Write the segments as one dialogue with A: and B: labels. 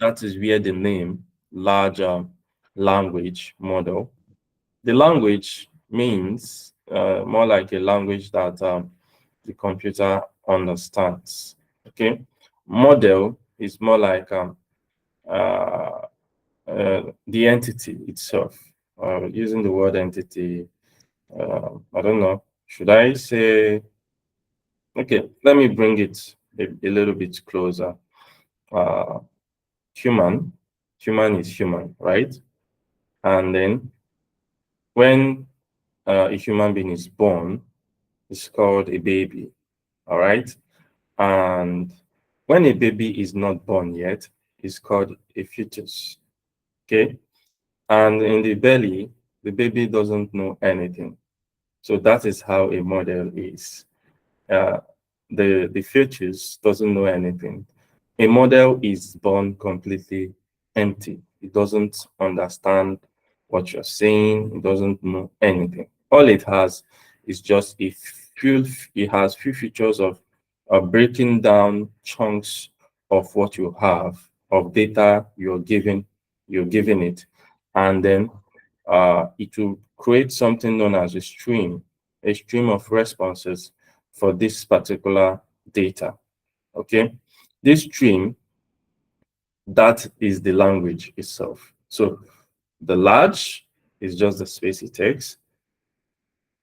A: That is where the name large language model. The language means more like a language that the computer understands. Okay, model is more like uh, the entity itself. Using the word entity, I don't know. Should I say? Okay, let me bring it a little bit closer. Uh, human, human is human, right? And then when a human being is born, it's called a baby, all right? And when a baby is not born yet, it's called a fetus, okay? And in the belly, the baby doesn't know anything. So that is how a model is. Uh, the fetus doesn't know anything. A model is born completely empty. It doesn't understand what you're saying. It doesn't know anything. All it has is just a few. It has few features of breaking down chunks of what you have of data you're giving it, and then it will create something known as a stream of responses for this particular data. Okay, this stream, that is the language itself. So the large is just the space it takes.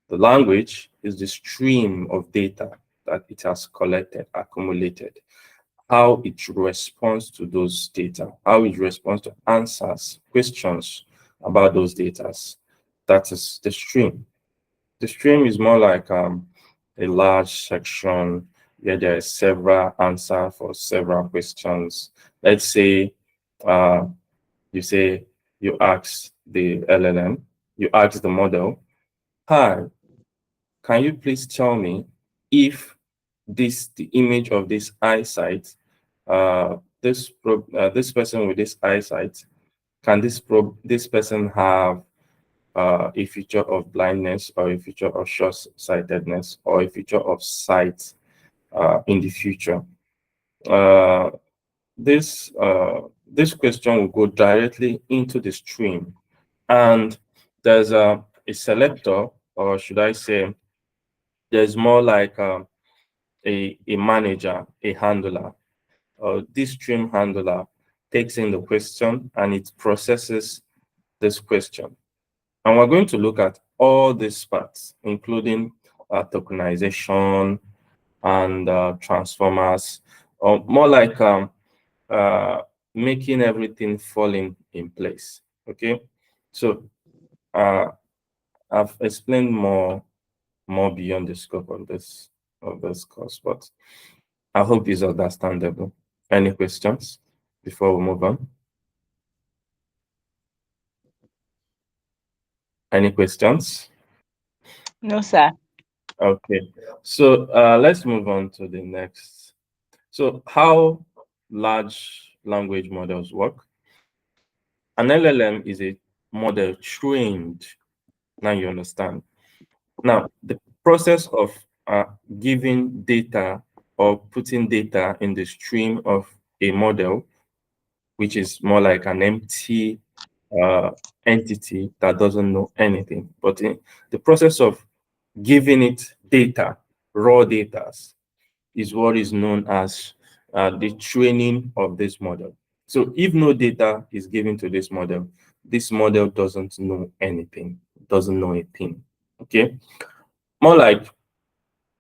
A: The language is the stream of data that it has collected, accumulated, how it responds to those data, how it responds to answers, questions about those data. That is the stream. The stream is more like a large section where there is several answers for several questions. Let's say uh, you say you ask the LLM, you ask the model, hi, can you please tell me if the image of this eyesight, this person with this eyesight, can this person have a feature of blindness or a feature of short-sightedness or a feature of sight in the future? Uh, this question will go directly into the stream, and there's a selector, or should I say, there's more like a manager, a handler. This stream handler takes in the question and it processes this question. And we're going to look at all these parts, including tokenization and transformers, or more like uh, making everything fall in place. Okay, so uh, I've explained more beyond the scope of this course, but I hope it's understandable. Any questions before we move on? Any questions?
B: No, sir.
A: Okay, so let's move on to the next. So how large language models work? An LLM is a model trained. Now you understand. Now, the process of giving data or putting data in the stream of a model, which is more like an empty uh, entity that doesn't know anything. But in the process of giving it data, raw data, is what is known as the training of this model. So if no data is given to this model doesn't know anything, doesn't know a thing. Okay. More like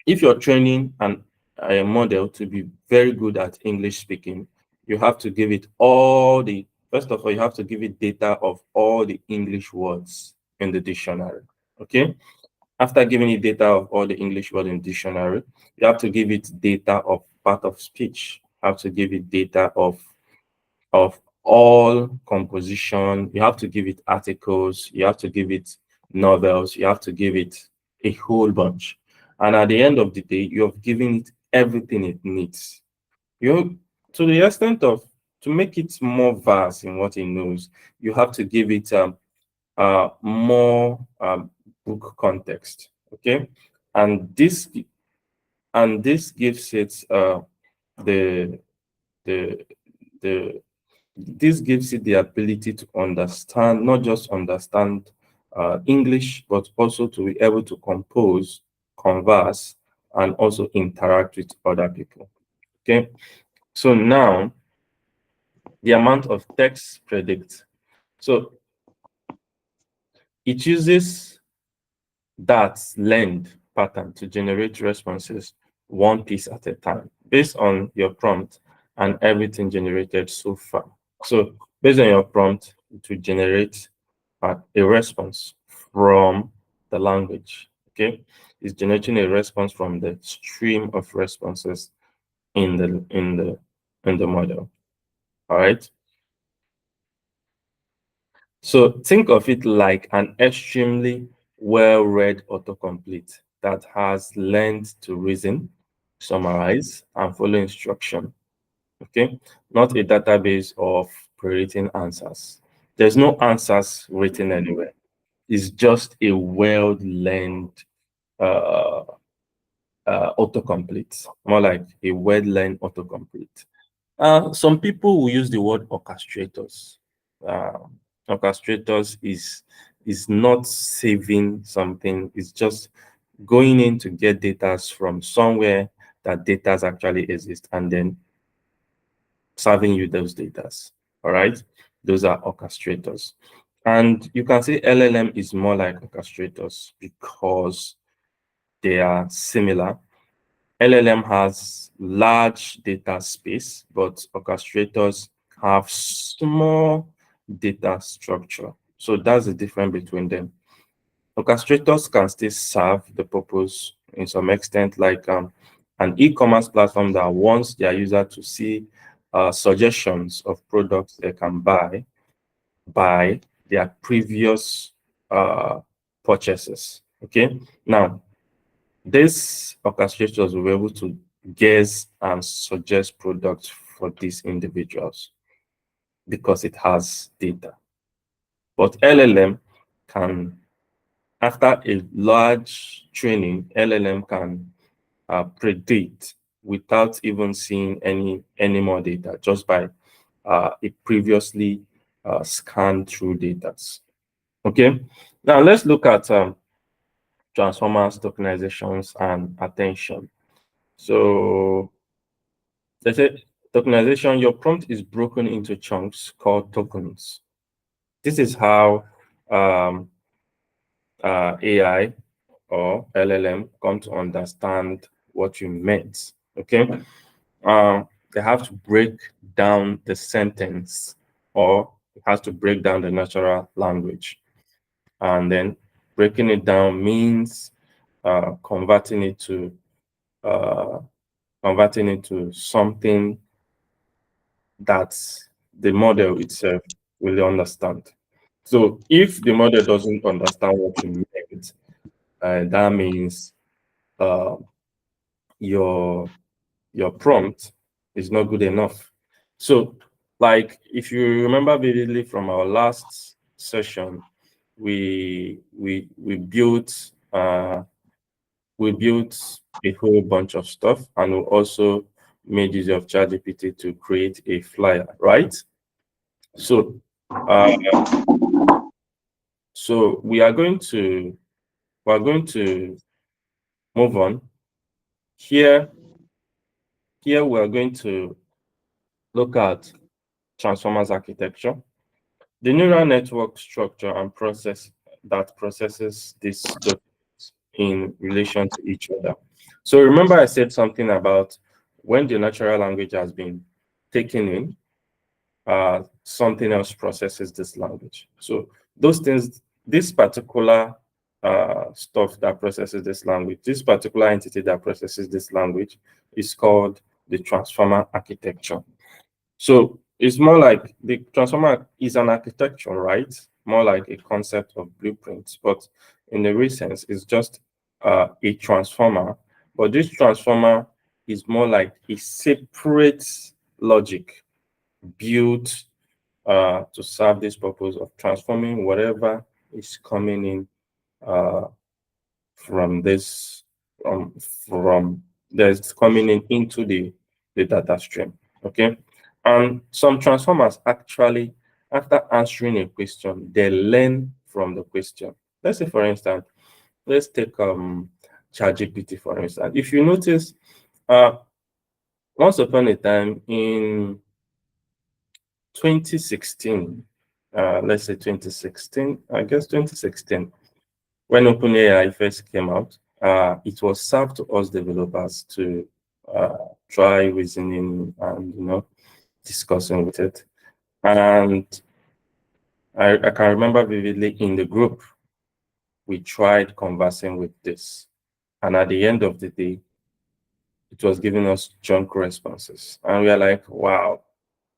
A: if you're training a model to be very good at English speaking, you have to give it first of all, you have to give it data of all the English words in the dictionary. Okay. After giving it data of all the English words in the dictionary, you have to give it data of part of speech. You have to give it data of all composition. You have to give it articles. You have to give it novels. You have to give it a whole bunch. And at the end of the day, you have given it everything it needs. You, to the extent of to make it more vast in what it knows, you have to give it more book context. Okay, and this gives it the the the This gives it the ability to understand, not just understand English, but also to be able to compose, converse, and also interact with other people. Okay, so now the amount of text predict. So it uses that length pattern to generate responses one piece at a time based on your prompt and everything generated so far. So based on your prompt, it will generate a response from the language. Okay, it's generating a response from the stream of responses in the model. All right. So think of it like an extremely well-read autocomplete that has learned to reason, summarize, and follow instruction. Okay, not a database of pre-written answers. There's no answers written anywhere. It's just a well-learned uh, autocomplete, more like a well-learned autocomplete. Some people will use the word orchestrators. Uh, orchestrators is not saving something, it's just going in to get data from somewhere that data actually exist and then serving you those data. All right, those are orchestrators. And you can say LLM is more like orchestrators because they are similar. LLM has large data space, but orchestrators have small data structure. So that's the difference between them. Orchestrators can still serve the purpose in some extent, like an e-commerce platform that wants their user to see suggestions of products they can buy by their previous uh, purchases. Okay, now these orchestrators will be able to guess and suggest products for these individuals because it has data. But LLM can, after a large training, LLM can predict without even seeing any more data, just by it previously scanned through data. Okay, now let's look at transformers, tokenizations, and attention. So they say tokenization, your prompt is broken into chunks called tokens. This is how AI or LLM come to understand what you meant. Okay. They have to break down the sentence, or it has to break down the natural language. And then breaking it down means converting it to uh, something that the model itself will understand. So if the model doesn't understand what you meant, that means uh, your prompt is not good enough. So, like if you remember vividly from our last session, we built a whole bunch of stuff, and we also made use of ChatGPT to create a flyer, right? So, uh, so we are going to move on. Here, here we are going to look at transformers architecture, the neural network structure and process that processes these documents in relation to each other. So remember I said something about when the natural language has been taken in, something else processes this language. So those things, this particular stuff that processes this language, this particular entity that processes this language is called the transformer architecture. So it's more like the transformer is an architecture, right? More like a concept of blueprints, but in the real sense, it's just a transformer. But this transformer is more like a separate logic built to serve this purpose of transforming whatever is coming in uh, from this from that's coming in into the data stream. Okay, And some transformers actually, after answering a question, they learn from the question. Let's say, for instance, let's take ChatGPT for instance. If you notice, uh, once upon a time in 2016, let's say 2016, I guess 2016, when OpenAI first came out, it was served to us developers to uh, try reasoning and discussing with it. And I can remember vividly in the group, we tried conversing with this. And at the end of the day, it was giving us junk responses. And we are like, wow,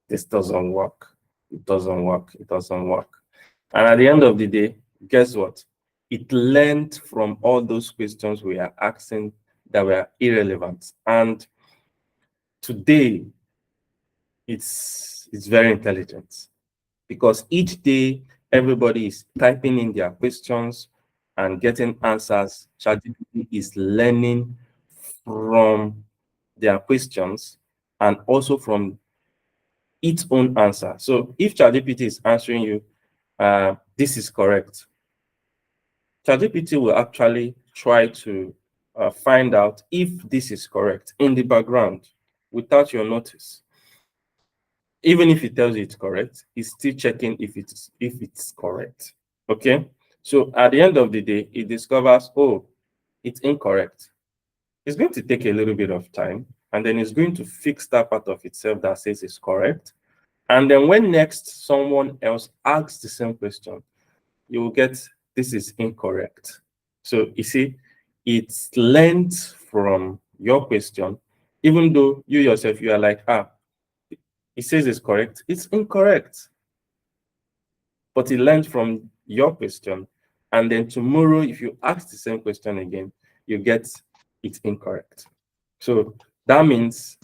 A: this doesn't work. It doesn't work. It doesn't work. And at the end of the day, guess what? It learned from all those questions we are asking that were irrelevant. And today, it's very intelligent because each day everybody is typing in their questions and getting answers. ChatGPT is learning from their questions and also from its own answer. So if ChatGPT is answering you, this is correct, ChatGPT will actually try to find out if this is correct in the background without your notice. Even if it tells you it's correct, it's still checking if it's correct. Okay. So at the end of the day, it discovers, oh, it's incorrect. It's going to take a little bit of time, and then it's going to fix that part of itself that says it's correct. And then when next someone else asks the same question, you will get this is incorrect. So you see, it's learned from your question, even though you yourself, you are like, it says it's correct. It's incorrect. But it learned from your question. And then tomorrow, if you ask the same question again, you get it incorrect. So that means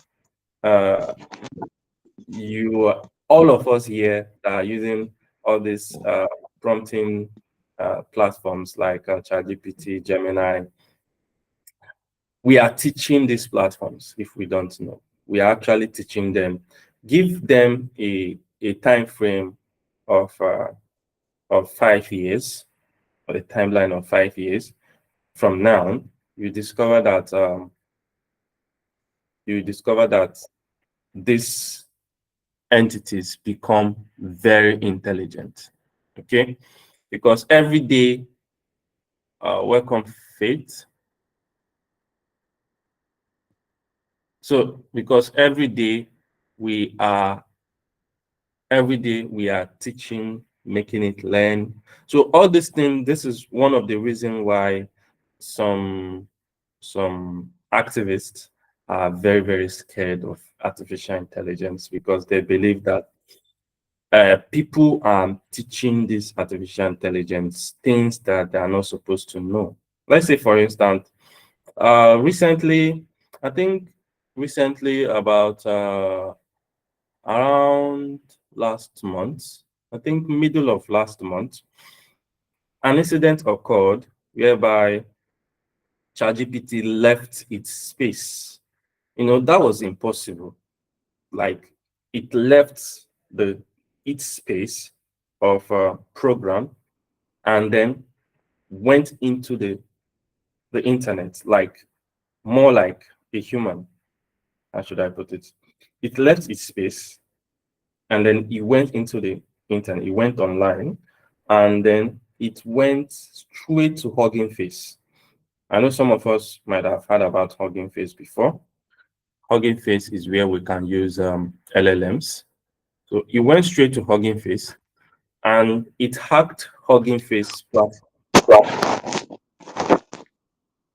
A: uh, all of us here that are using all these prompting platforms like ChatGPT, Gemini, we are teaching these platforms. If we don't know, we are actually teaching them. Give them a time frame of 5 years, or a timeline of 5 years from now. You discover that these entities become very intelligent. Okay, because every day, welcome faith. So because we are we are teaching, making it learn. So all these things, this is one of the reasons why some activists are very, very scared of artificial intelligence, because they believe that people are teaching this artificial intelligence things that they are not supposed to know. Let's say, for instance, recently, I think recently about around last month, I think middle of last month, an incident occurred whereby ChatGPT left its space. That was impossible. Like, it left its space of program and then went into the internet, like more like a human. How should I put it? It left its space and then it went into the internet. It went online and then it went straight to Hugging Face. I know some of us might have heard about Hugging Face before. Hugging Face is where we can use LLMs. So it went straight to Hugging Face and it hacked Hugging Face platform.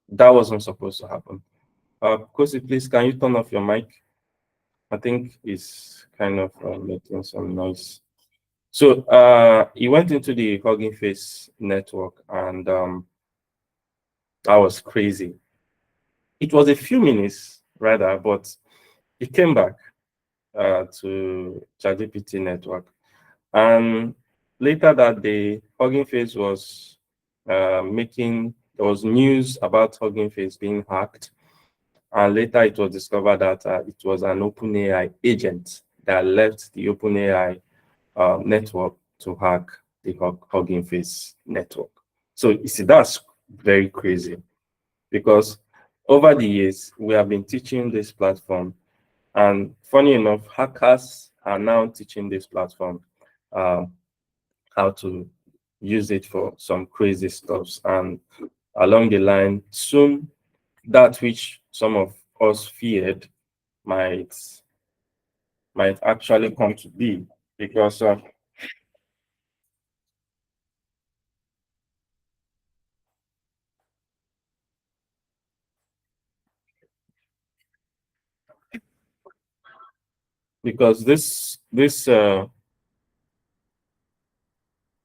A: That wasn't supposed to happen. Kosi, please, can you turn off your mic? I think it's kind of making some noise. So he went into the Hugging Face network, and that was crazy. It was a few minutes, rather, but it came back to ChatGPT network. And later that day, Hugging Face was there was news about Hugging Face being hacked. And later it was discovered that it was an OpenAI agent that left the OpenAI network to hack the Hugging Face network. So you see, that's very crazy because over the years we have been teaching this platform, and funny enough, hackers are now teaching this platform um, how to use it for some crazy stuffs. And along the line, soon that which some of us feared might actually come to be, because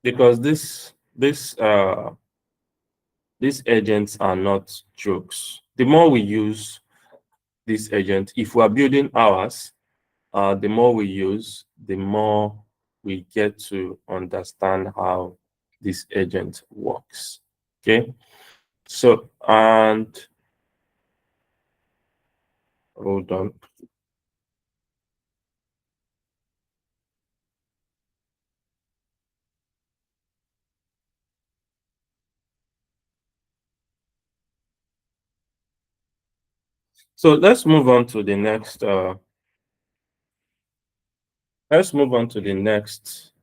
A: because these agents are not jokes. The more we use this agent, if we are building ours, the more we use, the more we get to understand how this agent works. Okay, so, and hold on. So let's move on to the next. Let's move on to the next.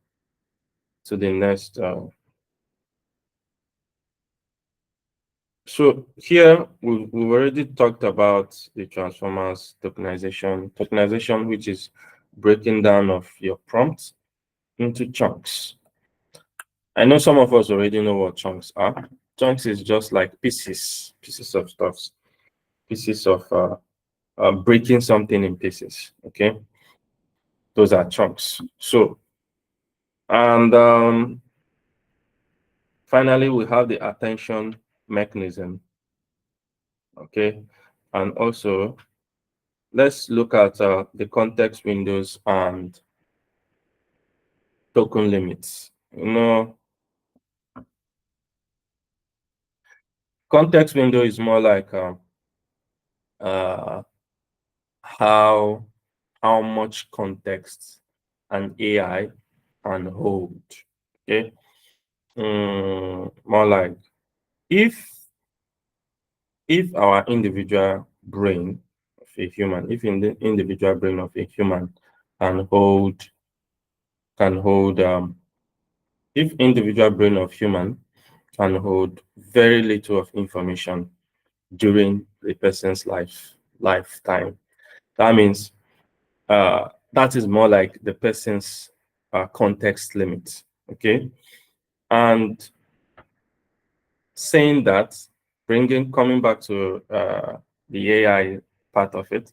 A: To the next. So here we've already talked about the transformers tokenization, which is breaking down of your prompt into chunks. I know some of us already know what chunks are. Chunks is just like pieces of stuffs, pieces of breaking something in pieces. Okay, those are chunks. So, and finally, we have the attention mechanism. Okay, and also let's look at the context windows and token limits. Context window is more like uh, how much context an AI can hold. Okay, more like if our individual brain of a human, if in the individual brain of a human can hold can hold if individual brain of human can hold very little of information during a person's lifetime. That means that is more like the person's context limit. Okay, and saying that, coming back to the AI part of it,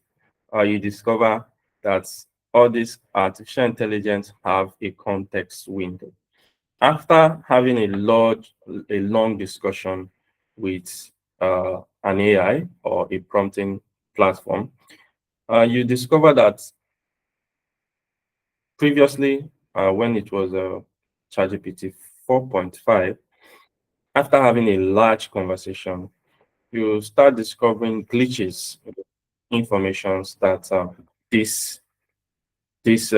A: you discover that all this artificial intelligence have a context window. After having a long discussion with an AI or a prompting platform, you discover that previously, when it was ChatGPT 4.5, after having a large conversation, you start discovering glitches, informations that this this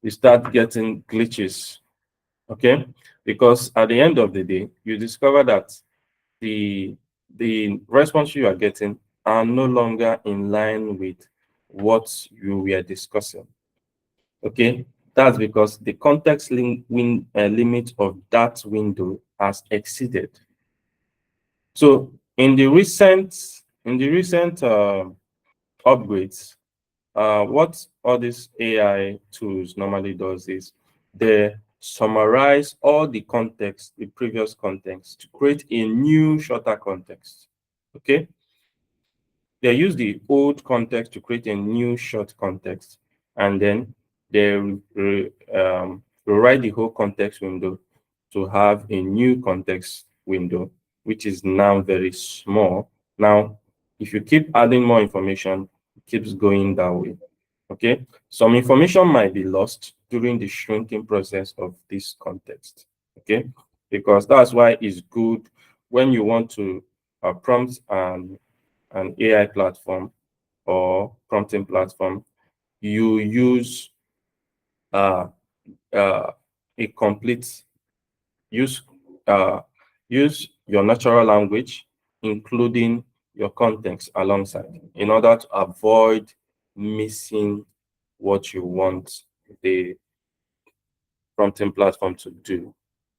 A: you start getting glitches. Okay, because at the end of the day, you discover that the response you are getting are no longer in line with what you were discussing. Okay, that's because the context limit of that window has exceeded. So in the recent upgrades, what all these AI tools normally does is they summarize all the context, the previous context, to create a new shorter context. Okay, they use the old context to create a new short context, and then they rewrite the whole context window to have a new context window, which is now very small. Now, if you keep adding more information, it keeps going that way. Okay, some information might be lost during the shrinking process of this context. Okay, because that's why it's good when you want to prompt an AI platform, or prompting platform, you use uh, a complete use uh, use your natural language, including your context alongside, in order to avoid missing what you want the prompting platform to do.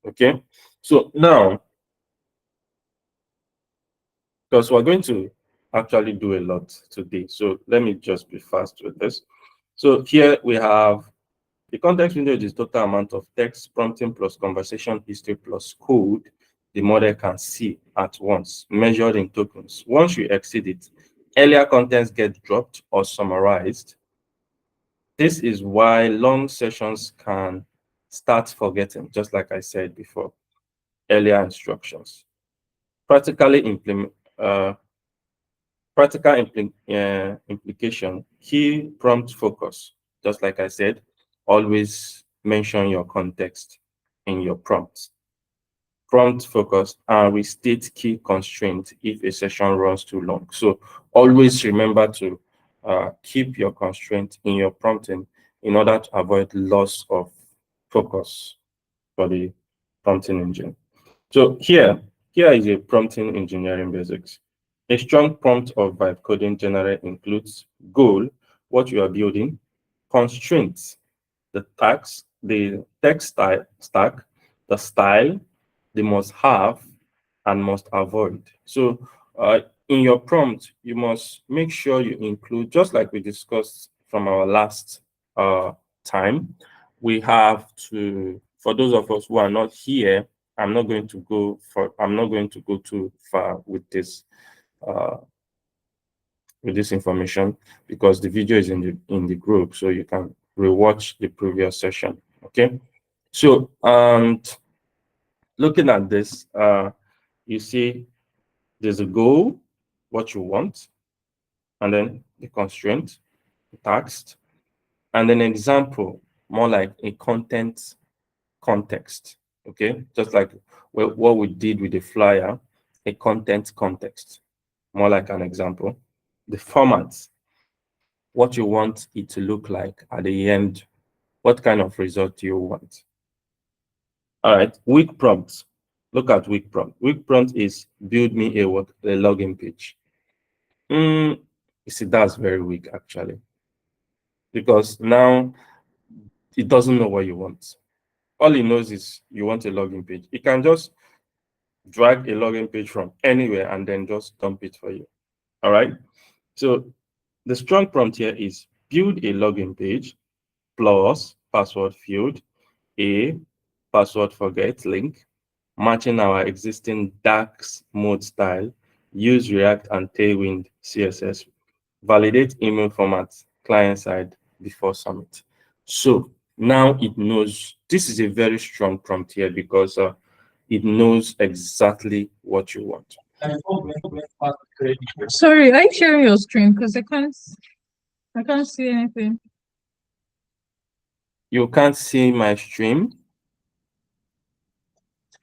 A: Okay, so now, because we're going to actually do a lot today, so let me just be fast with this. So here we have the context window is the total amount of text prompting plus conversation history plus code the model can see at once, measured in tokens. Once you exceed it, earlier contents get dropped or summarized. This is why long sessions can start forgetting, just like I said before, earlier instructions. Practically implement Practical implication, key prompt focus. Just like I said, always mention your context in your prompts. Prompt focus and restate key constraints if a session runs too long. So always remember to keep your constraint in your prompting in order to avoid loss of focus for the prompting engine. So here is a prompting engineering basics. A strong prompt of vibe coding generally includes goal, what you are building, constraints, the tags, the text style, stack, the style, the must have, and must avoid. So in your prompt, you must make sure you include, just like we discussed from our last time, we have to, for those of us who are not here, I'm not going to go too far uh, with this information, because the video is in the group, so you can rewatch the previous session. Okay, so and looking at this, you see there's a goal, what you want, and then the constraint, the text, and then example, more like a content context. Okay, just like what we did with the flyer, a content context, more like an example. The format, what you want it to look like at the end, what kind of result do you want? All right, weak prompts. Look at weak prompt. Weak prompt is build me a login page. You see, that's very weak actually, because now it doesn't know what you want. All it knows is you want a login page. It can just drag a login page from anywhere and then just dump it for you. All right. So the strong prompt here is build a login page plus password field, a password forget link, matching our existing DAX mode style, use React and Tailwind CSS, validate email format client side before submit. So now it knows. This is a very strong prompt here because it knows exactly what you want.
B: Sorry, are you sharing your screen? Because I can't see anything.
A: You can't see my stream.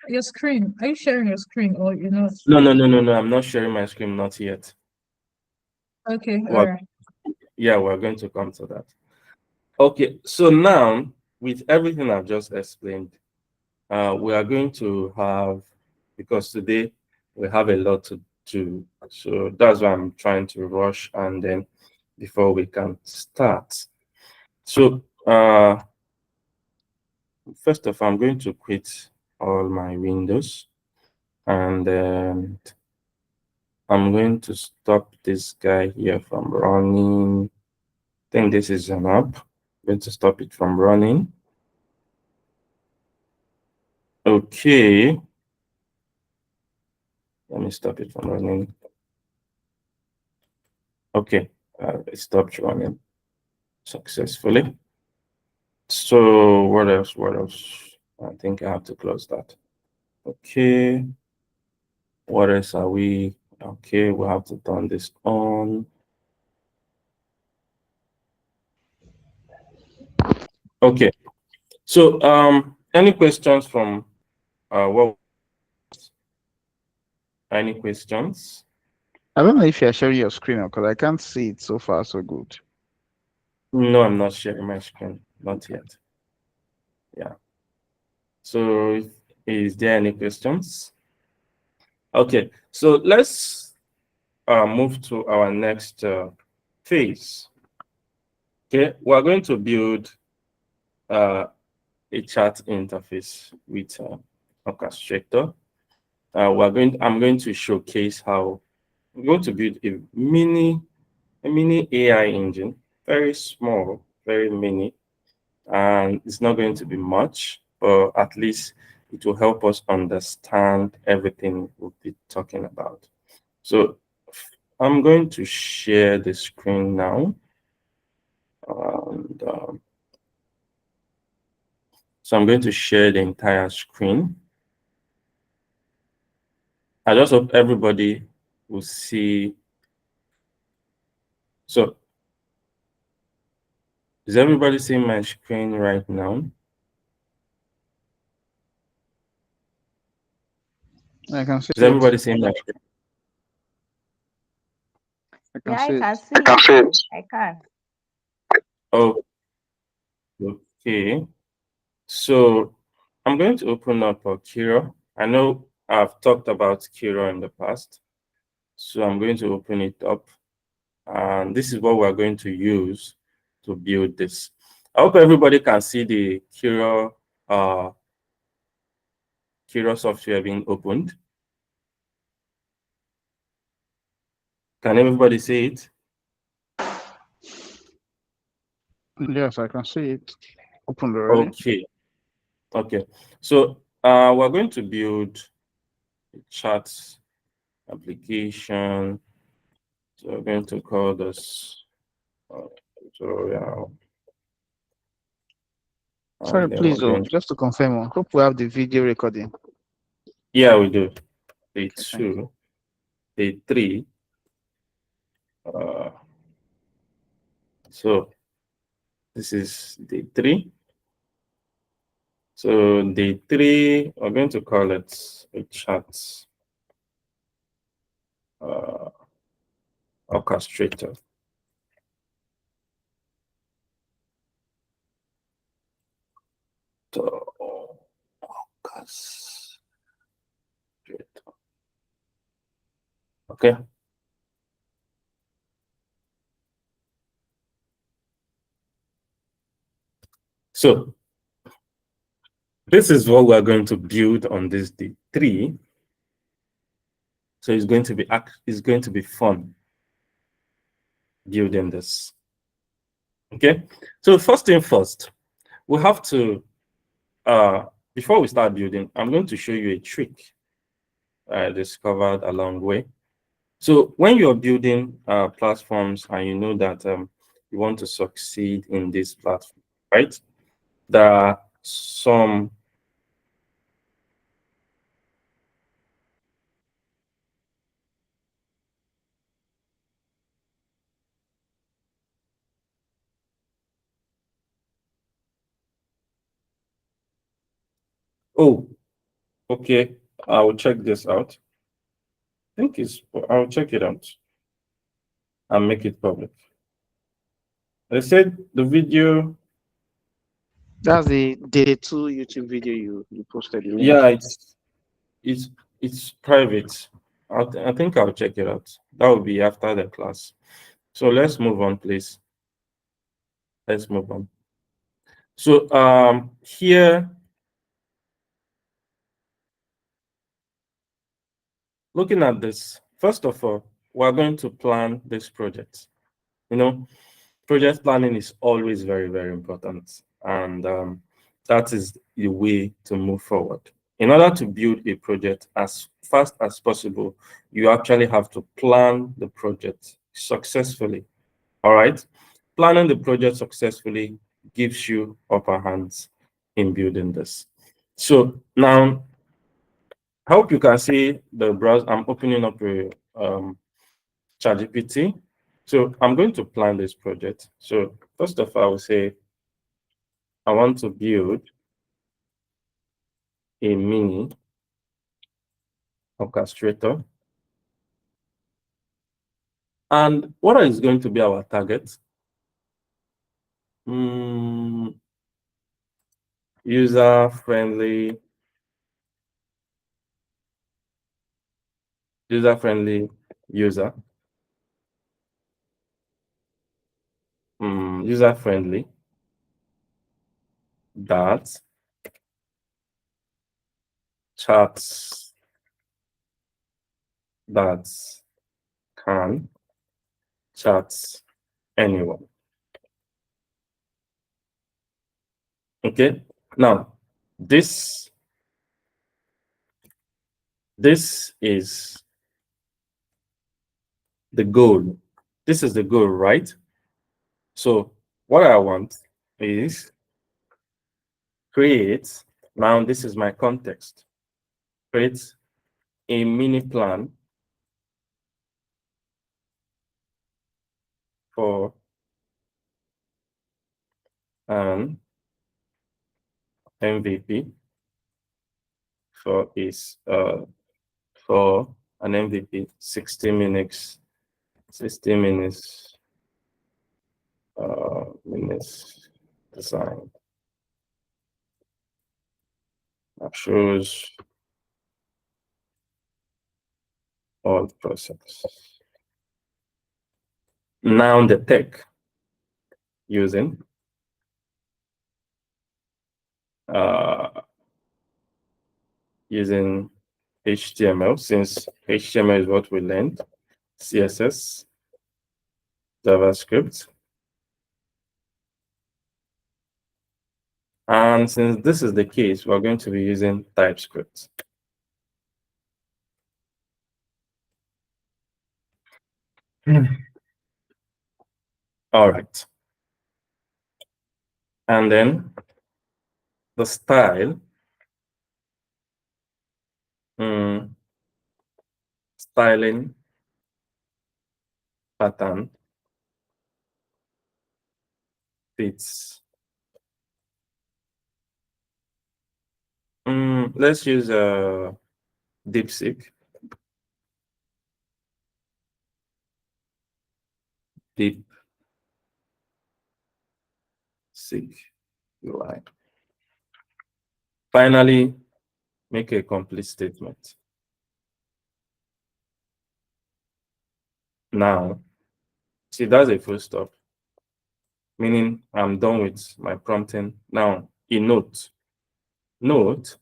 B: Your screen. Are you sharing your screen or you're not?
A: No, no, no, no, no. I'm not sharing my screen, not yet.
B: Okay, all
A: Well,
B: right.
A: yeah, we're going to come to that. Okay, so now with everything I've just explained, we are going to have, because today we have a lot to do. So that's why I'm trying to rush and then before we can start. So first of all, I'm going to quit all my windows and then I'm going to stop this guy here from running. I think this is an app. I'm going to stop it from running. Okay. Let me stop it from running. Okay. It stopped running successfully. So what else? What else? I think I have to close that. Okay. What else are we? Okay, we have to turn this on. Okay. So any questions from what any questions?
C: I don't know if you're sharing your screen because I can't see it so far so good.
A: No, I'm not sharing my screen. Not yet. Yeah. So is there any questions? Okay. So let's move to our next phase. Okay. We're going to build uh, a chat interface with orchestrator. I'm going to showcase how we're going to build a mini AI engine, very small, very mini, and it's not going to be much, but at least it will help us understand everything we'll be talking about. So I'm going to share the screen now. And so I'm going to share the entire screen. I just hope everybody will see. So is everybody seeing my screen right now?
C: I can see
A: Is
C: it.
A: everybody seeing my screen?
C: I can
D: Yeah,
C: see
D: I
C: it.
D: can see it. I can.
A: Oh, okay. So I'm going to open up Kira. I know I've talked about Kira in the past. So I'm going to open it up. And this is what we're going to use to build this. I hope everybody can see the Kira software being opened. Can everybody see it?
C: Yes, I can see it. Opened already.
A: Okay. Okay. So we're going to build a chat application. So we're going to call this tutorial.
C: Sorry,
A: And then we're
C: please,
A: going to,
C: just to confirm, I hope we have the video recording.
A: yeah, we do. Day
C: Okay, thank you.
A: 2, day 3. Uh, so this is day 3. So day 3, we're going to call it a chat uh, orchestrator. So, orchestrator. Okay. So this is what we're going to build on this day 3. So it's going to be fun building this. Okay. So first thing first, we have to before we start building, I'm going to show you a trick I discovered along the way. So when you're building platforms and you know that you want to succeed in this platform, right? There are some oh, okay. I will check this out. I'll check it out and make it public. I said the video,
C: That's the day two YouTube video you posted the link.
A: yeah, it's it's private. I think I'll check it out. That will be after the class. So let's move on, please. Let's move on. So here, looking at this, first of all, we're going to plan this project. You know, project planning is always very, very important. And that is the way to move forward. In order to build a project as fast as possible, you actually have to plan the project successfully. All right. Planning the project successfully gives you upper hands in building this. So now, I hope you can see the browser. I'm opening up a ChatGPT. So I'm going to plan this project. So first of all, I will say I want to build a mini orchestrator. And what is going to be our target? User-friendly user. User-friendly that chats that can chat anyone. Okay. Now, this is the goal. This is the goal, right? So what I want is create, now this is my context, create a mini plan for an MVP for an MVP 60 minutes design that shows all the process. Now the tech using using HTML, since HTML is what we learned, CSS, JavaScript. And since this is the case, we're going to be using TypeScript. All right. And then the style, styling pattern fits. Let's use DeepSeek. DeepSeek UI. Finally, make a complete statement. Now, see, that's a full stop, meaning I'm done with my prompting. Now, a note. Note,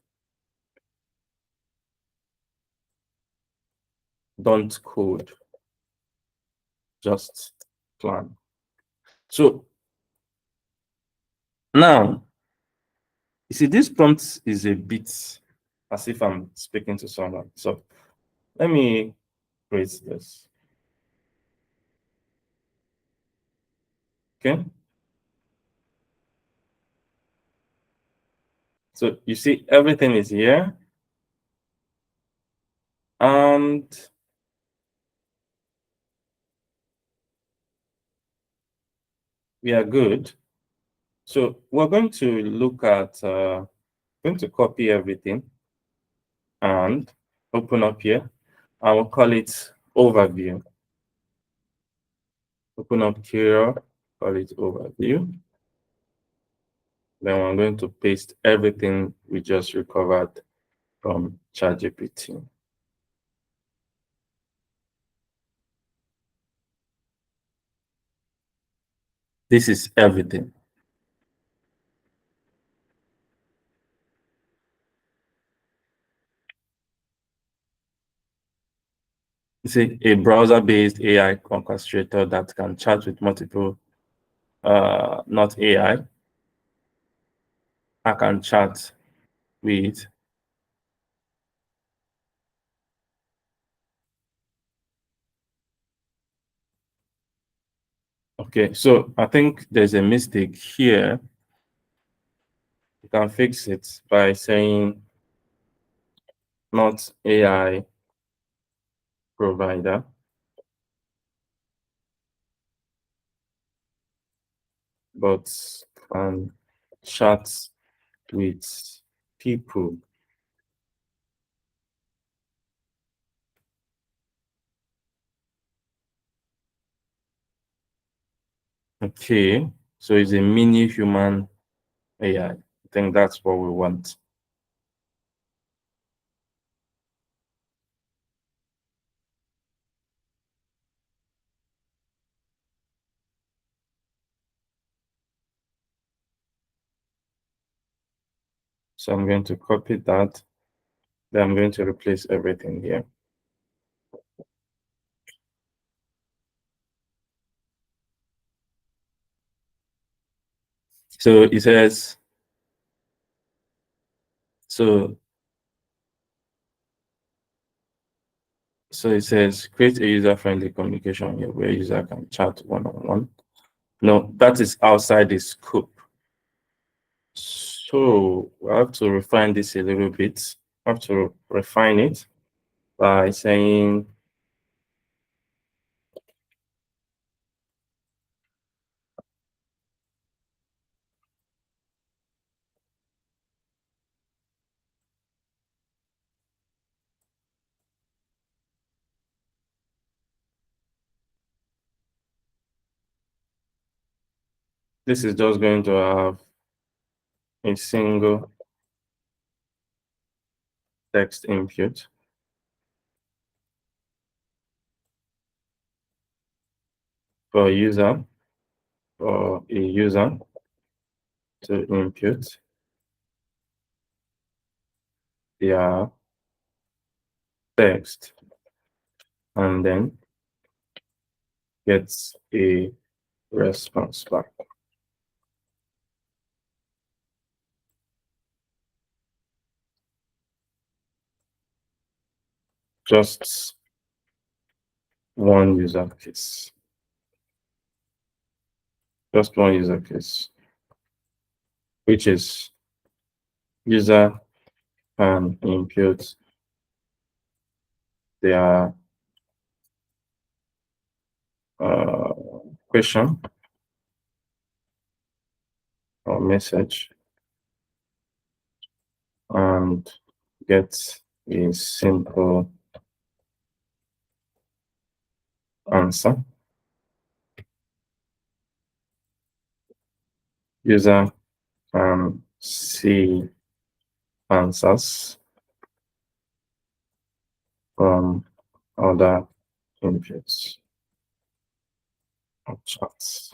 A: don't code, just plan. So now, you see, this prompt is a bit as if I'm speaking to someone. So let me create this. Okay. So you see, everything is here. And we are good. So we're going to look at, going to copy everything and open up here. I will call it overview. Open up here, call it overview. Then we're going to paste everything we just recovered from ChatGPT. This is everything. It's a browser-based AI orchestrator that can chat with multiple, not AI. I can chat with okay, so I think there's a mistake here. You can fix it by saying not AI provider, but can chat with people. Okay, so it's a mini human AI. I think that's what we want. So I'm going to copy that. Then I'm going to replace everything here. So it says, so it says create a user-friendly communication here where user can chat one-on-one. No, that is outside the scope. So we have to refine this a little bit. I have to refine it by saying this is just going to have a single text input for a user to input their text and then gets a response back. Just one user case. Just one user case, which is user can input their question or message and get a simple answer. User can see answers from other inputs or chats.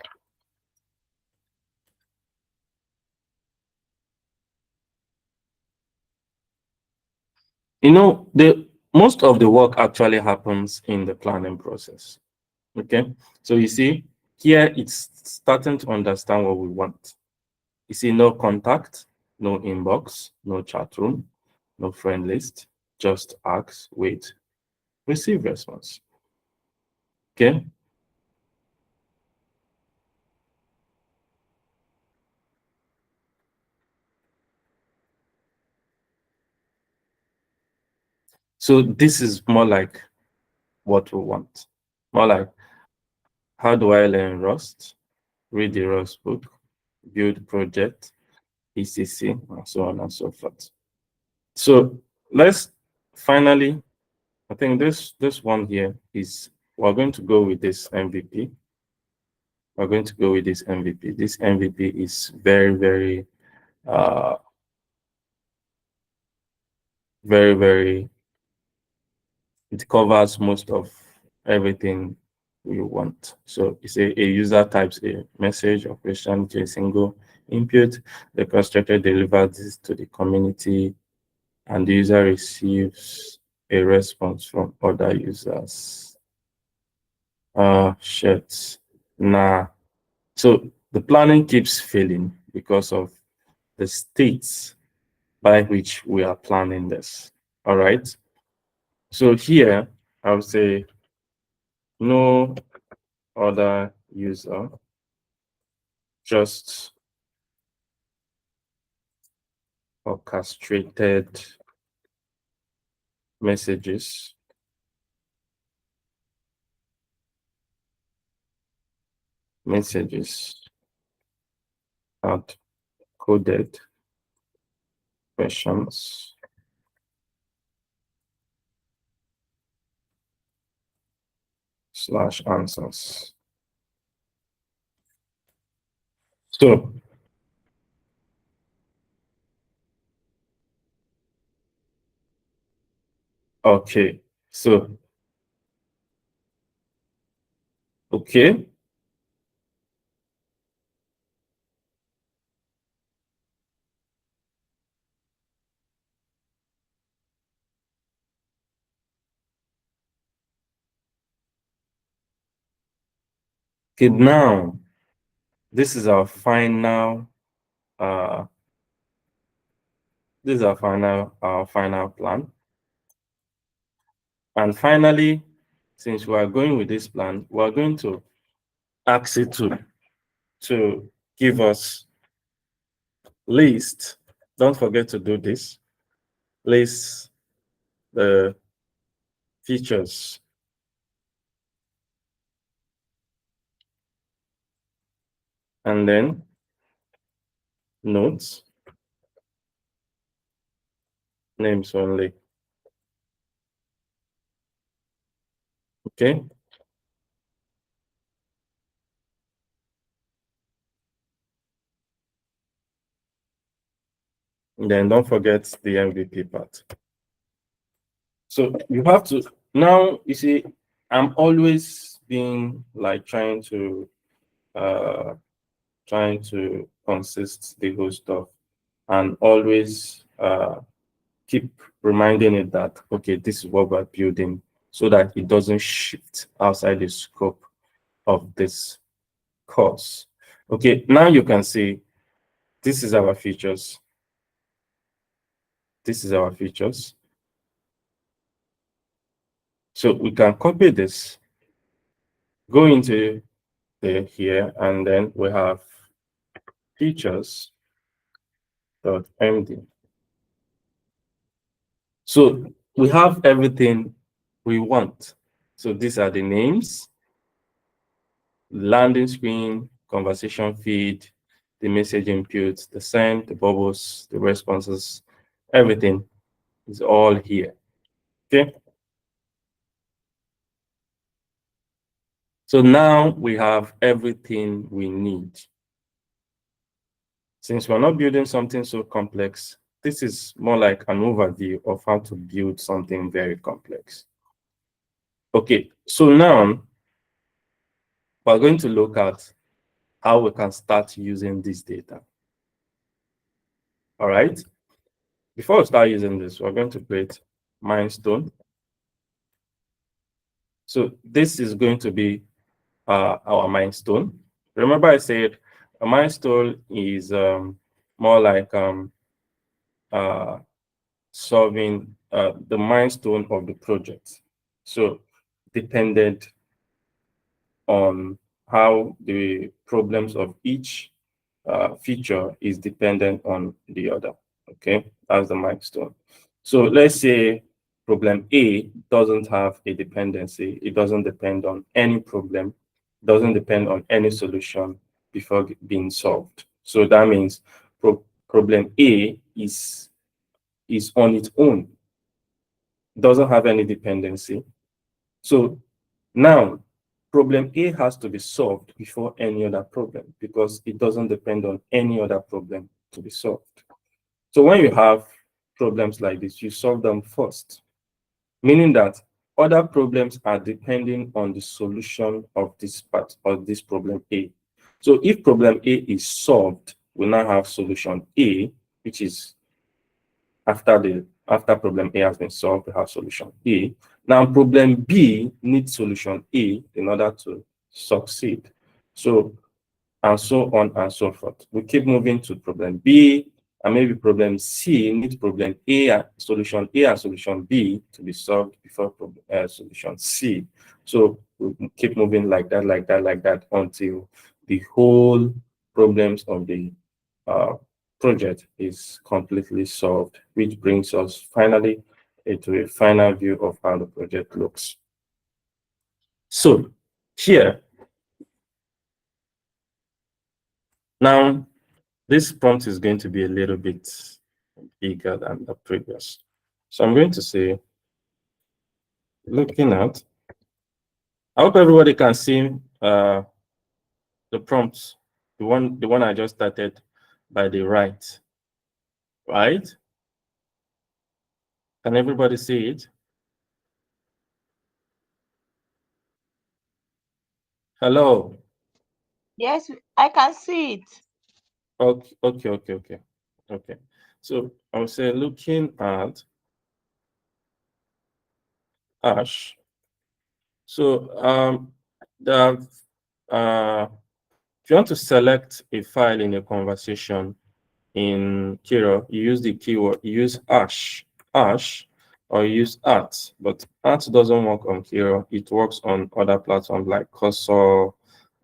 A: You know, the most of the work actually happens in the planning process. Okay, so you see here it's starting to understand what we want. You see, no contact, no inbox, no chat room, no friend list, just ask, wait, receive response. Okay. So this is more like what we want. More like, how do I learn Rust? Read the Rust book, build project, ECC, and so on and so forth. So let's finally, I think this one here is, we're going to go with this MVP. We're going to go with this MVP. This MVP is very, very, very, very, it covers most of everything we want. So you say a user types a message or question to a single input, the constructor delivers this to the community, and the user receives a response from other users. Shit. Nah. So the planning keeps failing because of the states by which we are planning this. All right. So here I would say no other user, just orchestrated messages hard coded questions / answers. So okay, so okay, okay. Now this is our final. Uh, this is our final plan. And finally, since we are going with this plan, we are going to ask it to give us list. Don't forget to do this. List the features and then notes, names only. Okay. And then don't forget the MVP part. So you have to now, you see, I'm always being like trying to consist the whole stuff and always keep reminding it that okay, this is what we're building so that it doesn't shift outside the scope of this course. Okay, now you can see this is our features. This is our features. So we can copy this, go into here, and then we have features.md. So we have everything we want. So these are the names, landing screen, conversation feed, the message input, the send, the bubbles, the responses, everything is all here. Okay. So now we have everything we need. Since we're not building something so complex, this is more like an overview of how to build something very complex. Okay, so now we're going to look at how we can start using this data. All right. Before we start using this, we're going to create milestone. So this is going to be our milestone. Remember I said a milestone is more like uh, solving the milestone of the project. So dependent on how the problems of each feature is dependent on the other. Okay, that's the milestone. So let's say problem A doesn't have a dependency. It doesn't depend on any problem, doesn't depend on any solution before being solved. So that means problem A is on its own, doesn't have any dependency. So now problem A has to be solved before any other problem because it doesn't depend on any other problem to be solved. So when you have problems like this, you solve them first, meaning that other problems are depending on the solution of this part of this problem A. So if problem A is solved, we now have solution A, which is after problem A has been solved, we have solution A. Now problem B needs solution A in order to succeed. So and so on and so forth. We keep moving to problem B, and maybe problem C needs problem A and solution B to be solved before solution C. So we keep moving like that, like that, like that until the whole problems of the uh, project is completely solved, which brings us finally into a final view of how the project looks. So here, now this prompt is going to be a little bit bigger than the previous. So I'm going to say, looking at, I hope everybody can see the prompts The one I just started by the right. Right? Can everybody see it? Hello.
D: Yes, I can see it.
A: Okay. So I would say looking at hash. So if you want to select a file in a conversation in Kiro, you use the keyword, you use hash, or you use art. But art doesn't work on Kiro. It works on other platforms like Cursor,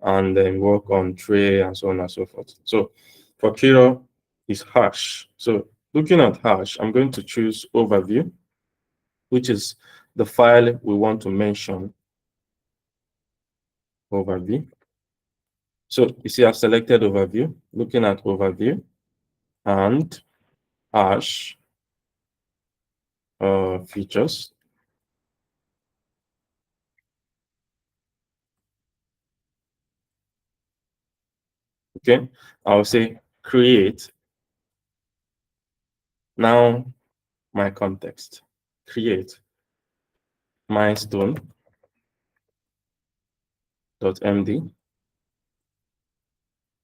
A: and then work on Tray and so on and so forth. So for Kiro, it's hash. So looking at hash, I'm going to choose overview, which is the file we want to mention. Overview. So you see, I've selected overview, looking at overview and hash features. Okay, I'll say create. Now my context. Create milestone.md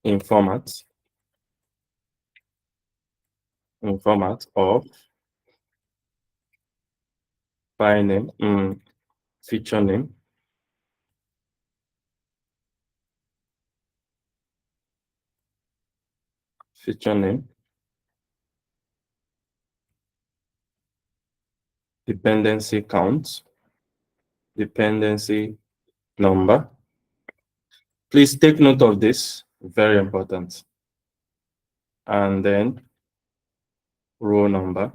A: in format of file name, feature name, dependency count, dependency number. Please take note of this, very important. And then row number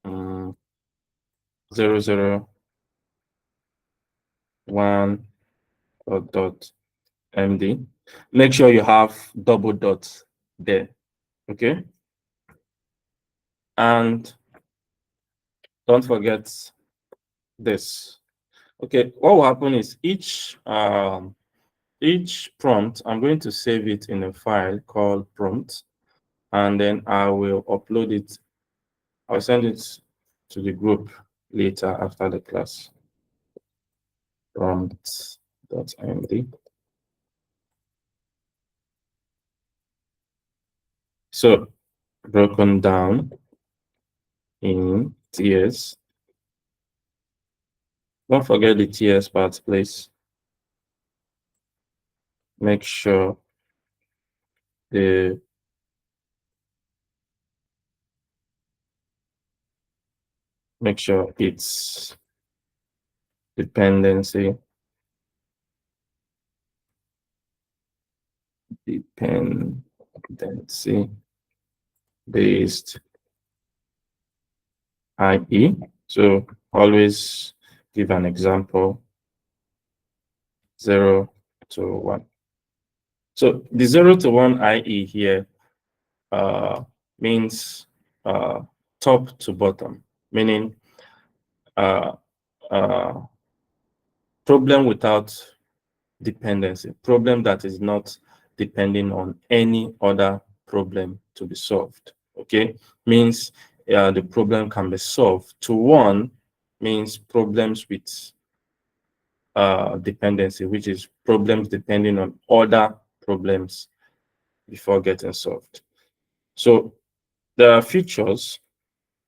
A: 001 dot md. Make sure you have double dots there. Okay, and don't forget this. Okay, what will happen is each prompt, I'm going to save it in a file called prompt, and then I will upload it. I'll send it to the group later after the class. Prompt.md. So broken down in tiers. Don't forget the tiers part, please. Make sure it's dependency based IE. So always give an example, 0 to 1. So the 0 to 1 IE here means top to bottom, meaning problem without dependency, problem that is not depending on any other problem to be solved. Okay, means the problem can be solved. To one means problems with dependency, which is problems depending on other problems before getting solved. So there are features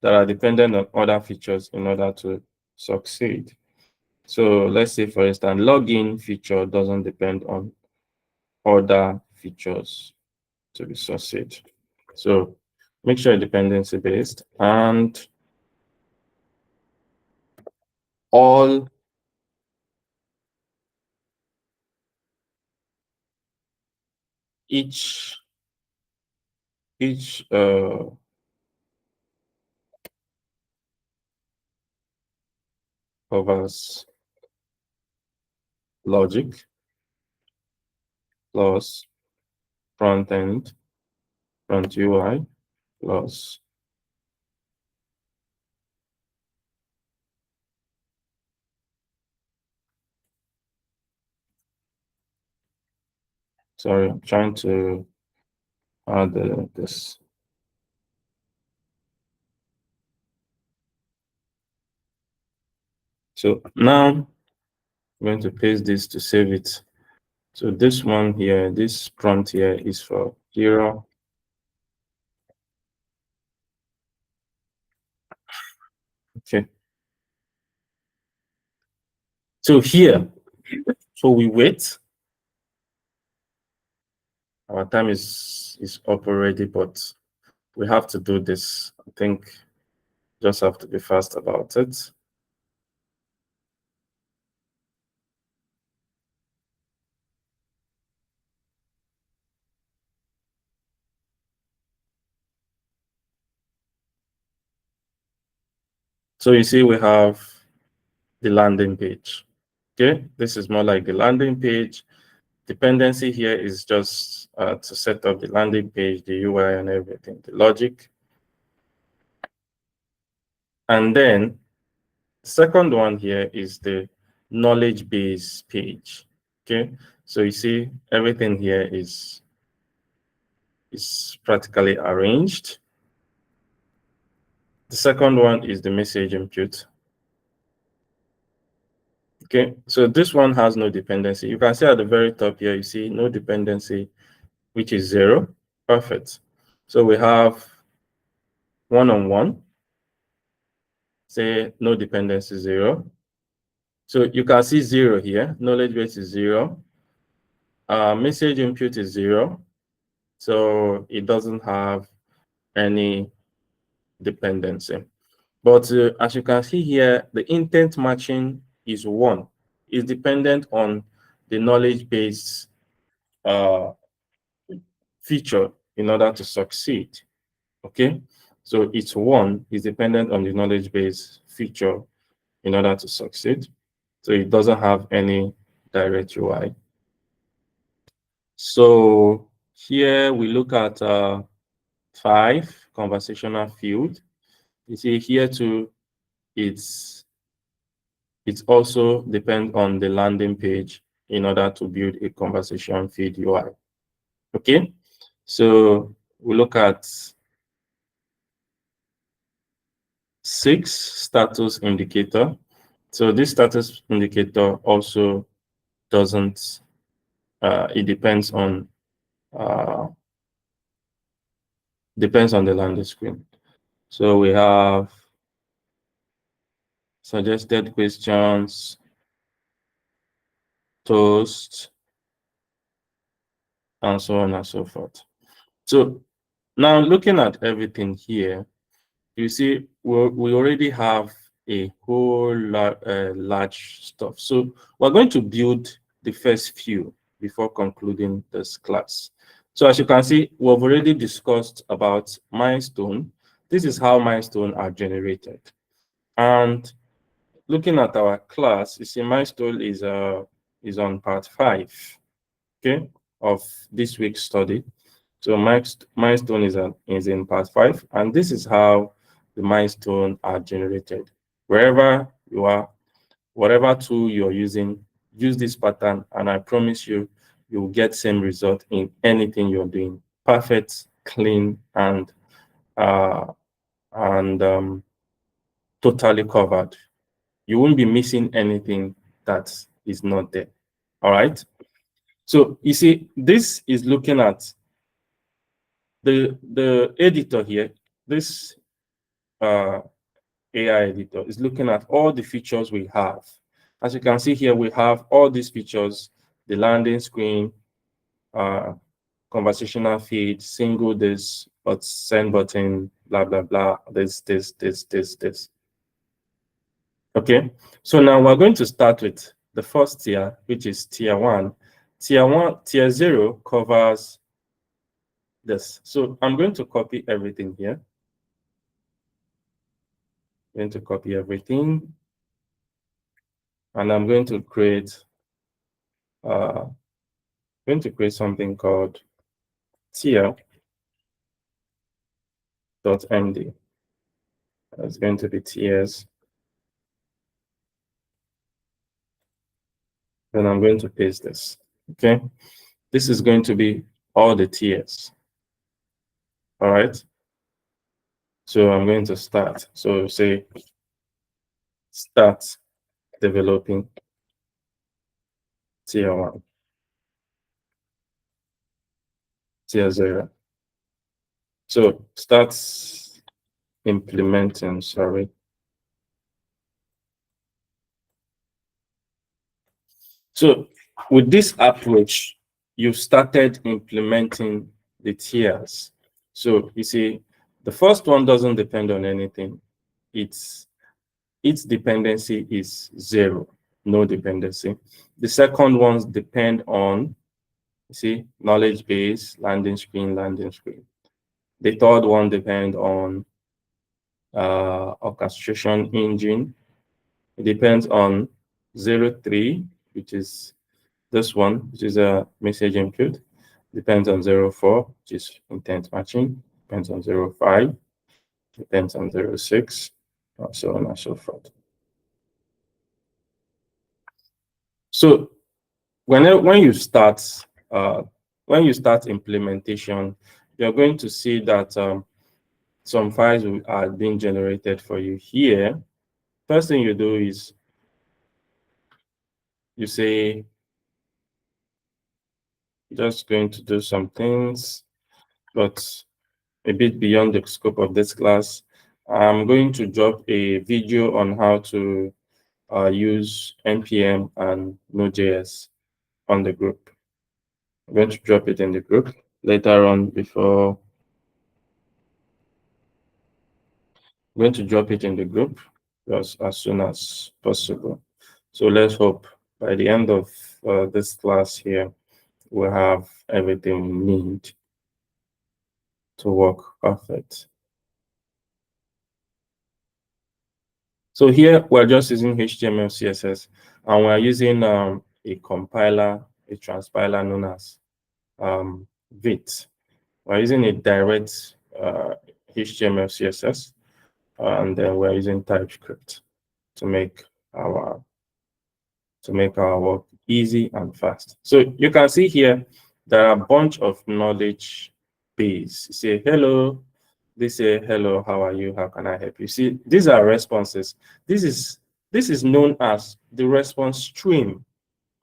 A: that are dependent on other features in order to succeed. So let's say, for instance, login feature doesn't depend on other features to be succeed. So make sure dependency based, and all each covers logic plus front end, front UI plus Sorry, I'm trying to add this. So now I'm going to paste this to save it. So this one here, this prompt here is for 0. Okay. So here, so we wait. Our time is up already, but we have to do this. I think just have to be fast about it. So you see we have the landing page. Okay, this is more like the landing page. Dependency here is just to set up the landing page, the UI and everything, the logic. And then the second one here is the knowledge base page. Okay, so you see everything here is practically arranged. The second one is the message input. Okay, so this one has no dependency. You can see at the very top here, you see no dependency, which is 0. Perfect. So we have one-on-one, say no dependency 0. So you can see 0 here. Knowledge base is 0. Message input is 0. So it doesn't have any dependency. But as you can see here, the intent matching is 1. It's dependent on the knowledge base feature in order to succeed. Okay, so it's 1 is dependent on the knowledge base feature in order to succeed. So it doesn't have any direct UI. So here we look at 5 conversational field. You see here too, it's also depends on the landing page in order to build a conversation feed UI. Okay, so we look at 6 status indicator. So this status indicator also doesn't, it depends on the landing screen. So we have suggested questions, toast, and so on and so forth. So now looking at everything here, you see we already have a whole large stuff. So we're going to build the first few before concluding this class. So as you can see, we've already discussed about milestone. This is how milestone are generated. And looking at our class, you see milestone is on part 5, okay, of this week's study. So milestone is in part 5, and this is how the milestone are generated. Wherever you are, whatever tool you're using, use this pattern, and I promise you, you'll get same result in anything you're doing. Perfect, clean, and totally covered. You won't be missing anything that is not there. All right. So you see, this is looking at the editor here. This AI editor is looking at all the features we have. As you can see here, we have all these features: the landing screen, conversational feed, single this, but send button, blah blah blah. This. Okay, so now we're going to start with the first tier, which is tier 1. Tier 0 covers this. So I'm going to copy everything here. I'm going to copy everything, and I'm going to create something called tier.md. It's going to be tiers. Then I'm going to paste this. Okay. this is going to be all the tiers. All right. So I'm going to start. So say start developing tier 1, tier 0. So start implementing, sorry. So with this approach, you've started implementing the tiers. So you see, the first one doesn't depend on anything. Its dependency is 0, no dependency. The second ones depend on, you see, knowledge base, landing screen, landing screen. The third one depends on orchestration engine. It depends on 03, which is this one, which is a message input. Depends on 04, which is intent matching. Depends on 05. Depends on 06, and so on and so forth. So when you start implementation, you're going to see that some files are being generated for you here. First thing you do is you say, just going to do some things, but a bit beyond the scope of this class. I'm going to drop a video on how to use NPM and Node.js on the group. I'm going to drop it in the group later on before. I'm going to drop it in the group just as soon as possible. So let's hope by the end of this class here, we'll have everything we need to work perfect. So here we're just using HTML, CSS, and we're using a compiler, a transpiler known as Vite. We're using a direct HTML, CSS, and then we're using TypeScript to make our work easy and fast. So you can see here there are a bunch of knowledge base. You say hello, they say hello, how are you, how can I help you? See, these are responses. This is known as the response stream.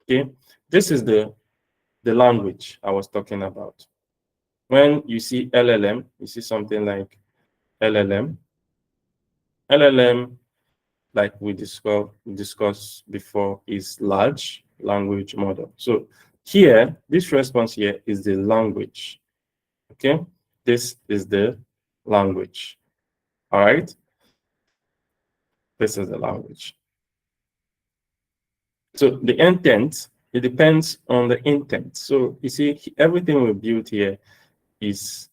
A: Okay, this is the language I was talking about. When you see LLM, you see something like LLM. LLM, like we discussed before, is large language model. So here, this response here is the language. Okay, this is the language. All right, this is the language. So the intent, it depends on the intent. So you see, everything we build here is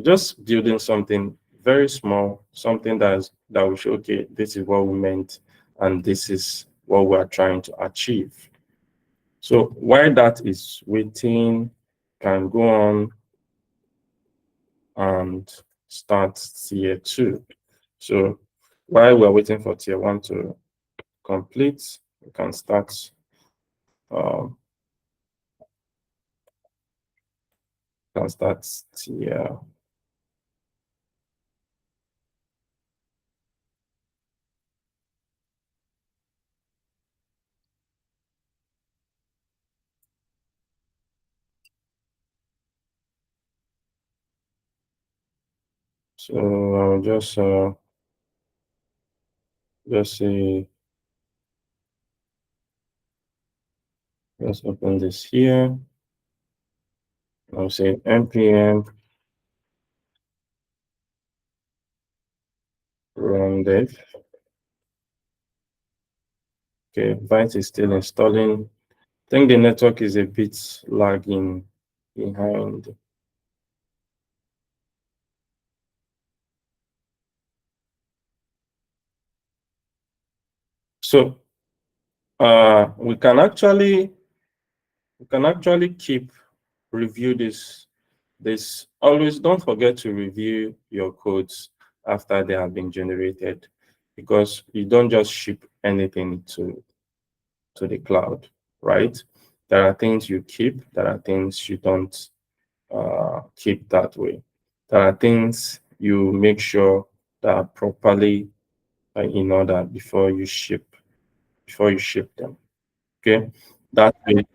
A: just building something very small, something that will show, okay, this is what we meant, and this is what we're trying to achieve. So while that is waiting, can go on and start tier 2. So while we're waiting for tier 1 to complete, we can start tier. So I'll just say, let's open this here. I'll say npm run dev. Okay, Byte is still installing. I think the network is a bit lagging behind. So we can actually keep review this. Always don't forget to review your codes after they have been generated, because you don't just ship anything to the cloud, right? There are things you keep, there are things you don't keep that way. There are things you make sure that are properly in order before you ship them. Okay, that way.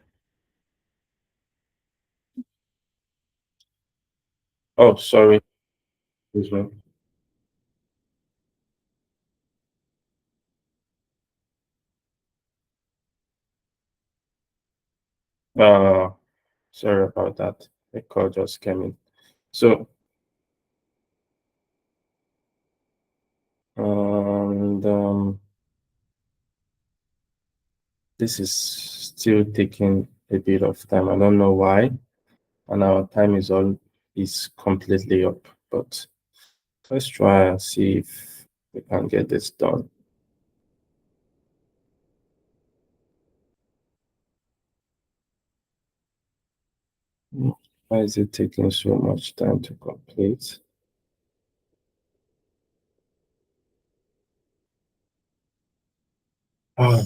A: Oh, sorry. Excuse me. Uh, Sorry about that. The call just came in. So, and this is still taking a bit of time. I don't know why, and our time is completely up. But let's try and see if we can get this done. Why is it taking so much time to complete? Ah,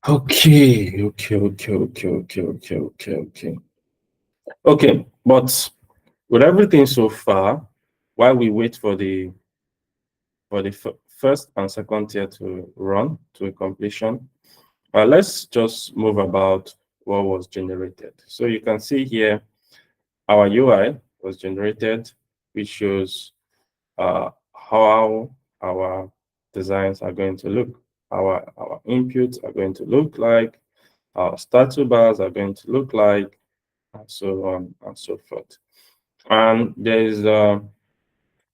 A: okay. Okay, but with everything so far, while we wait for the first and second tier to run to a completion, let's just move about what was generated. So you can see here, our UI was generated, which shows how our designs are going to look, our inputs are going to look like, our status bars are going to look like, and so on and so forth. And there is the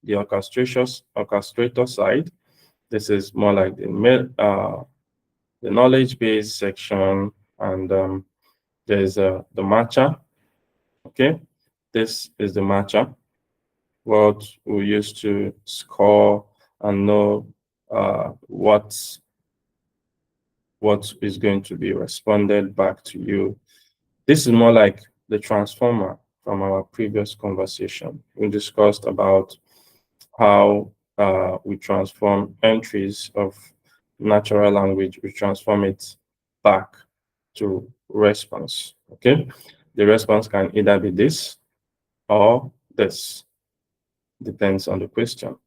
A: orchestrator side. This is more like the knowledge base section, and there's the matcher. Okay, this is the matcher, what we use to score and know what is going to be responded back to you. This is more like the transformer from our previous conversation. We discussed about how we transform entries of natural language, we transform it back to response. Okay, the response can either be this or this, depends on the question.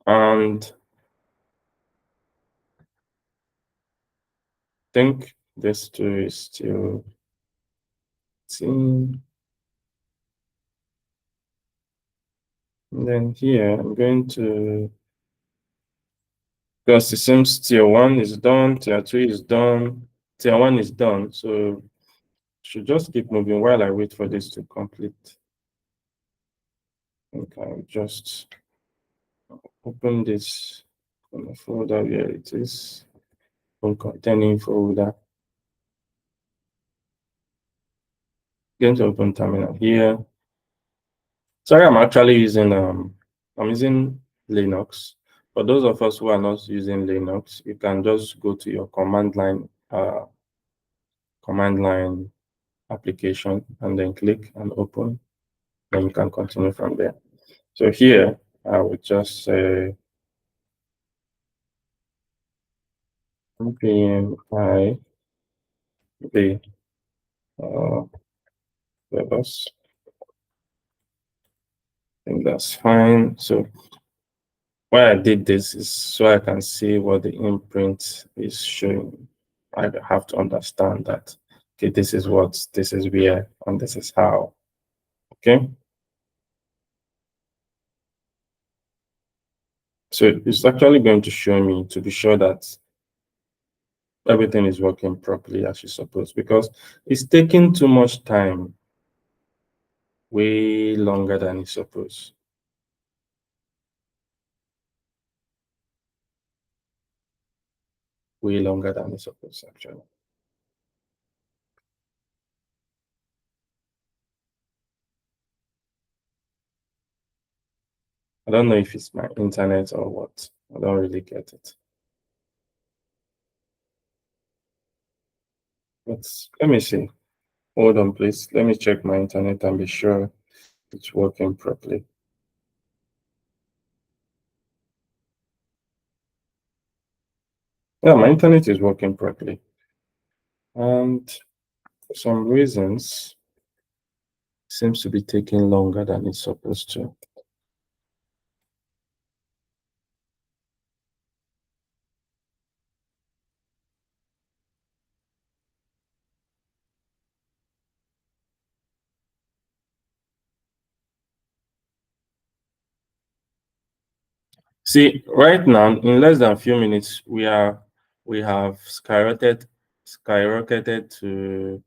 A: And I think this too is still seen. And then here I'm going to, because it seems tier 1 is done, tier 2 is done, tier 1 is done. So should just keep moving while I wait for this to complete. Okay, just open this on the folder where it is, on containing folder. Going to open terminal here. Sorry, I'm using Linux. For those of us who are not using Linux, you can just go to your command line application and then click and open. Then you can continue from there. So here I would just say npm I the webs. I think that's fine. So why I did this is so I can see what the imprint is showing. I have to understand that, okay, this is what, this is where, and this is how. Okay. So it's actually going to show me to be sure that everything is working properly as it's supposed, because it's taking too much time, way longer than it's supposed. Way longer than it's supposed, actually. I don't know if it's my internet or what. I don't really get it. But let me see. Hold on, please. Let me check my internet and be sure it's working properly. Yeah, my internet is working properly. And for some reasons, seems to be taking longer than it's supposed to. See, right now, in less than a few minutes, we have skyrocketed to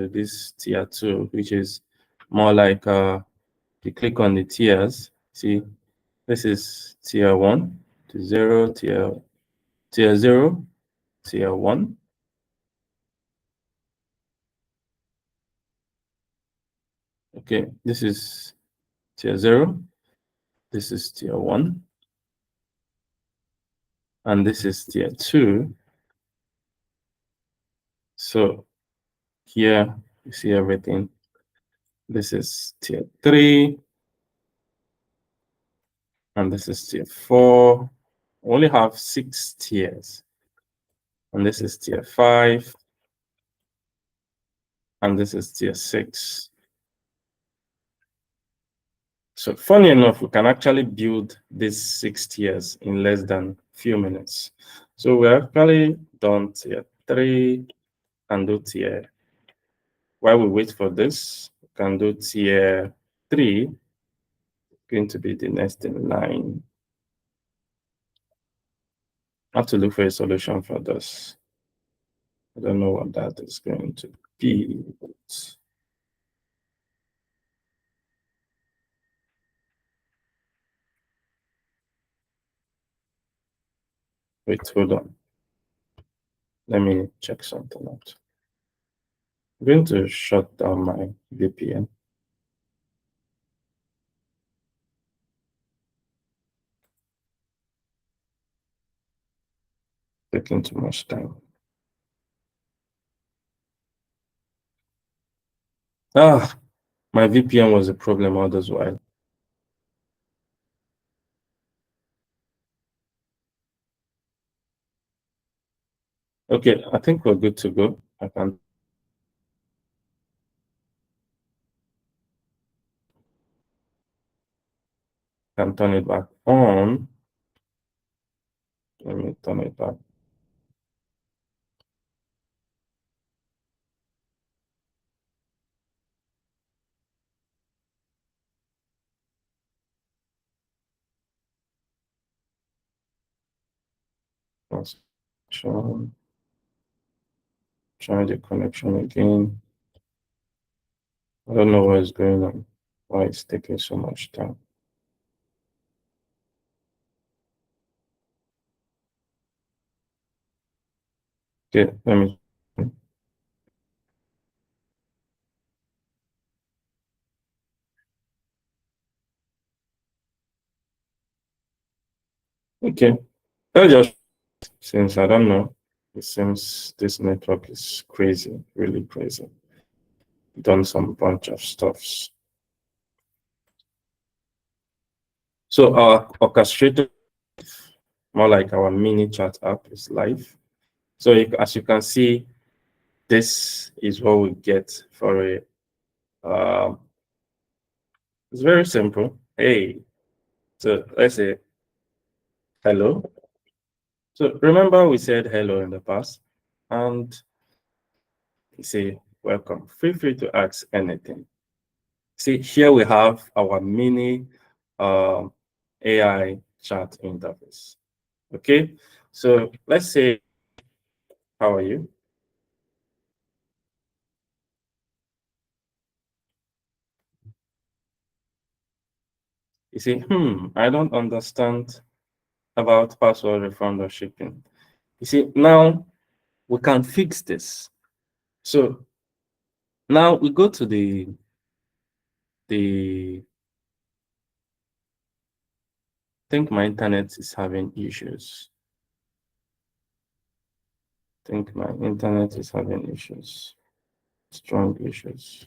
A: this tier 2, which is more like you click on the tiers. See, this is tier 1 to 0, tier 0, tier 1. Okay, this is tier 0, this is tier 1, and this is tier 2. So here you see everything. This is tier 3, and this is tier 4. We only have 6 tiers. And this is tier 5, and this is tier 6. So funny enough, we can actually build these 6 tiers in less than a few minutes. So we actually done tier 3 and do tier. While we wait for this, we can do tier 3, going to be the next in line. I have to look for a solution for this. I don't know what that is going to be. Wait, hold on. Let me check something out. I'm going to shut down my VPN. Taking too much time. My VPN was a problem all this while. Okay, I think we're good to go. I can turn it back on. Let me turn it back. Try the connection again. I don't know what is going on. Why it's taking so much time. Okay, let me. Okay, let's just, since I don't know, it seems this network is crazy, really crazy. Done some bunch of stuffs. So our orchestrator, more like our mini chat app, is live. So as you can see, this is what we get for a. It's very simple. Hey, so let's say hello. So remember we said hello in the past, and you say welcome. Feel free to ask anything. See, here we have our mini AI chat interface. Okay, so let's say, how are you? You say, I don't understand about password refund or shipping. You see, now we can fix this. So now we go to the I think my internet is having issues. I think my internet is having issues, strong issues.